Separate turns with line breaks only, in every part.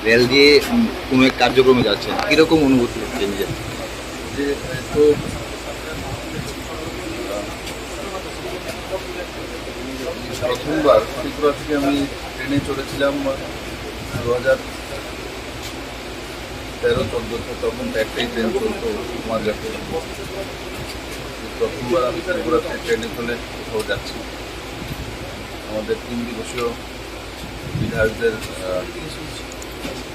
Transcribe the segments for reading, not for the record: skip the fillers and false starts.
Rail দিয়ে কোনো এক কার্যক্রমে যাচ্ছেন, কিরকম অনুভূতি হচ্ছে নিজের?
যে তো প্রথমবার ত্রিপুরা থেকে আমি ট্রেনে চড়েছিলাম 2013-14 তখন একটাই ট্রেন চলতো মাঝরাতে। প্রথমবার আমি ত্রিপুরা থেকে ট্রেনে চলে কোথাও যাচ্ছি। আমাদের 3 দিবসীয় বিধায়কদের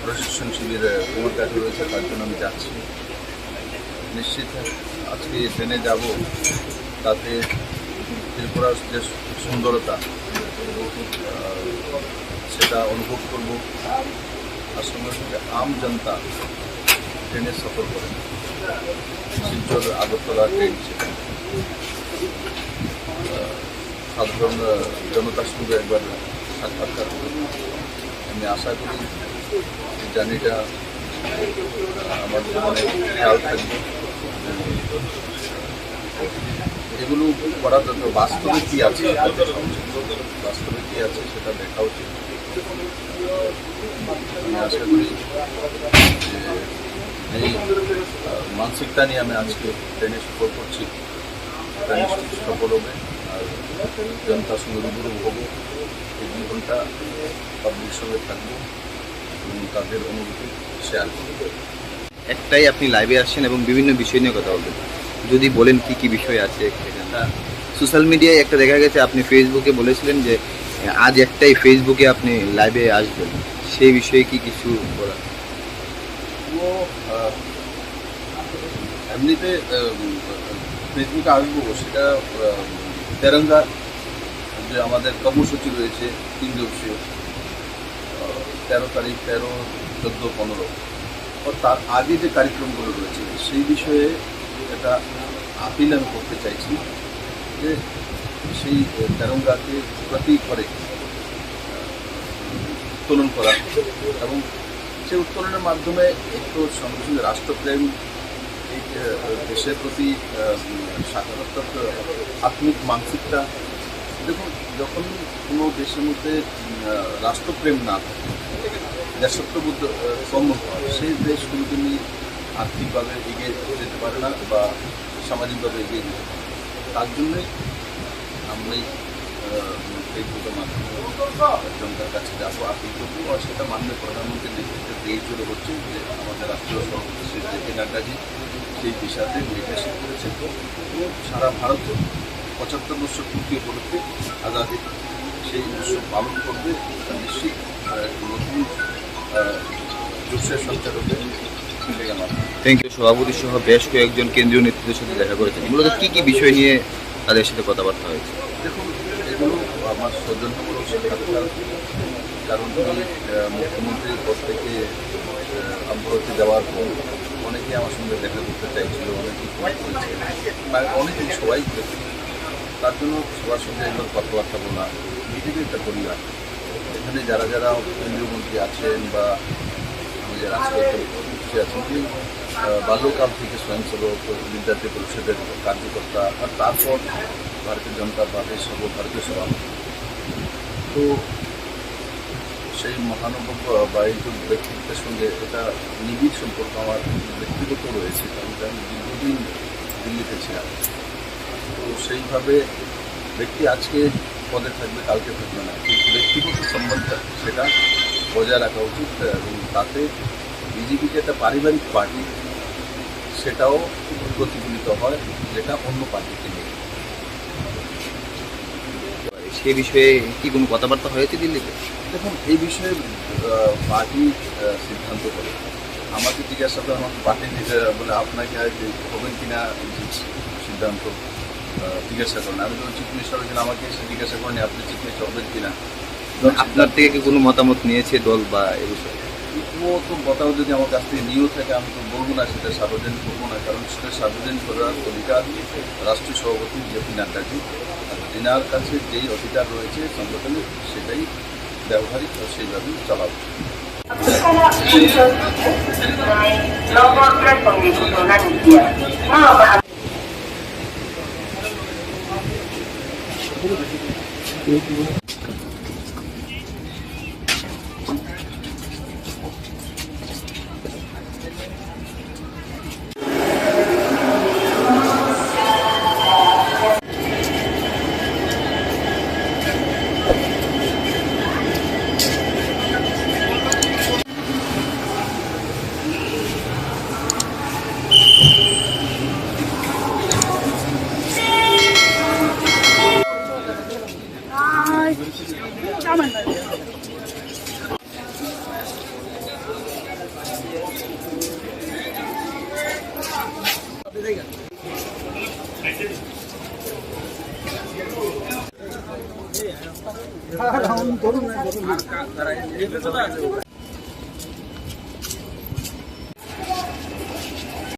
প্রশিক্ষণ শিবির কোমর কাছে রয়েছে, তার জন্য আমি যাচ্ছি। নিশ্চিত আজকে ট্রেনে যাব, তাতে ত্রিপুরার যে সুন্দরতা সেটা অনুভব করব। আর সঙ্গে সঙ্গে আম জনতা ট্রেনে সফর করে, শিলচর আগরতলা ট্রেন, সেটা সাধারণ জনতার সঙ্গে একবার সাক্ষাৎকার করব। আমি আশা করি জার্নিটা আমার জীবনে খেয়াল থাকবে। এগুলো করার জন্য বাস্তবে কী আছে, বাস্তবে কী আছে সেটা দেখা উচিত। আমি আশা করি যে এই মানসিকতা নিয়ে আমি আজকে ট্রেনে সফর করছি, এটা নিশ্চিত সফল হবে। আর জনতার সঙ্গে রুবরু হবো, এই 2 ঘন্টা পাবলিক সঙ্গে থাকবো এবং তাদের অনুভূতি শেয়ার করবো।
একটাই আপনি লাইভে আসছেন এবং বিভিন্ন বিষয় নিয়ে কথা বলবেন, যদি বলেন কি কি বিষয় আছে সেখানে? সোশ্যাল মিডিয়ায় একটা দেখা গেছে আপনি ফেসবুকে বলেছিলেন যে আজ একটাই ফেসবুকে আপনি লাইভে আসবেন, সেই বিষয়ে কি কিছু বলা?
এমনিতে ফেসবুকে আসবো, সেটা তেরঙ্গা যে আমাদের কর্মসূচি রয়েছে 3 দিবসীয়, 13 তারিখ, 13, 14, 15, ও তার আগে যে কার্যক্রমগুলো রয়েছে সেই বিষয়ে একটা আপিল আমি করতে চাইছি যে সেই তেরঙ্গাকে প্রতি ঘরে উত্তোলন করা, এবং সেই উত্তোলনের মাধ্যমে একটু সঙ্গে সঙ্গে রাষ্ট্রপ্রেম, এই দেশের প্রতি সাকারাত্মক আত্মিক মানসিকতা। দেখুন, যখন কোনো দেশের মধ্যে রাষ্ট্রপ্রেম না থাকে, দেশত্ববোধ কম হয়, সেই দেশগুলোকে নিয়ে আর্থিকভাবে এগিয়ে যেতে পারে না বা সামাজিকভাবে এগিয়ে যেতে পারে। তার জন্যই আমরা ফেসবুকের মাধ্যমে জনতার কাছে যাবো, আপিল করবো। আর সেটা মাননীয় প্রধানমন্ত্রীর নেতৃত্বে দেশ জুড়ে হচ্ছে যে আমাদের রাষ্ট্রীয় সভাপতি শ্রী জে.পি. নাড্ডাজি সেই বিষয়তে নির্দেশিত করেছে এবং সারা ভারতে 75 বছর পূর্তি উপলক্ষে আজাদির সেই উৎসব পালন করবে। নিশ্চিত নতুন জোশের সঞ্চার হবে।
Thank you. সভাপতি সহ বেশ কয়েকজন কেন্দ্রীয় নেতৃত্বের সাথে দেখা করেছেন, মূলত কী কী বিষয় নিয়ে তাদের সাথে কথাবার্তা হয়েছে?
দেখুন, এগুলো আমার সৌজন্যমূলক সাক্ষাৎকার, কারণ আমি মুখ্যমন্ত্রীর পদ থেকে আমভারতে যাওয়ার পর অনেকেই আমার সঙ্গে দেখা করতে চাইছিল, অনেকেই অনেকেই সবাই করেছে। তার জন্য সবার সঙ্গে একবার কথাবার্তা বলা, পৃথিবীর একটা পরিবার, এখানে যারা যারা কেন্দ্রীয় মন্ত্রী আছেন বা আমাদের রাষ্ট্রীয় আছেন, তিনি বাল্যকাল থেকে স্বয়ংসেবক, বিদ্যার্থী পরিষদের কার্যকর্তা, আর তারপর ভারতীয় জনতা পার্টির সর্বভারতীয় সভাপতি। তো সেই মহানুভব বা এইসব ব্যক্তিত্বের সঙ্গে এটা নিবিড় সম্পর্ক আমার ব্যক্তিগত রয়েছে, কারণ আমি দীর্ঘদিন দিল্লিতে ছিলাম। তো সেইভাবে ব্যক্তি আজকে পদে থাকবে, কালকে থাকবে না, কিন্তু ব্যক্তিগত সম্বন্ধটা সেটা বজায় রাখা উচিত। এবং তাতে বিজেপিকে একটা পারিবারিক পার্টি, সেটাও প্রতিফলিত হয়, যেটা অন্য পার্টিকে নেই।
সে বিষয়ে কি কোনো কথাবার্তা হয়েছে দিল্লিতে?
দেখুন, এই বিষয়ে পার্টি সিদ্ধান্ত করে। আমাকে জিজ্ঞাসা করে, আমাকে পার্টি বলে আপনাকে হবেন কিনা সিদ্ধান্ত জিজ্ঞাসা করেন। আমি যখন চিফ মিনিস্টার হয়েছিলাম, আমাকে এসে জিজ্ঞাসা করেনি আপনি চিফ মিনিস্টার হবেন কিনা।
আপনার থেকে কি কোনো মতামত নিয়েছে দল বা এ বিষয়ে?
তো মতামত যদি আমার কাছ থেকে নিয়েও থাকে, আমি তো বলবো না, সেটা সার্বজনীন করবো না, কারণ সেটা সার্বজনীন করার অধিকার রাষ্ট্রীয় সভাপতি জে.পি. নাড্ডাজি। আর তেনার কাছে যেই অধিকার রয়েছে সংগঠনে, সেটাই ব্যবহারিক, সেইভাবেই চলা উচিত।
ধরুন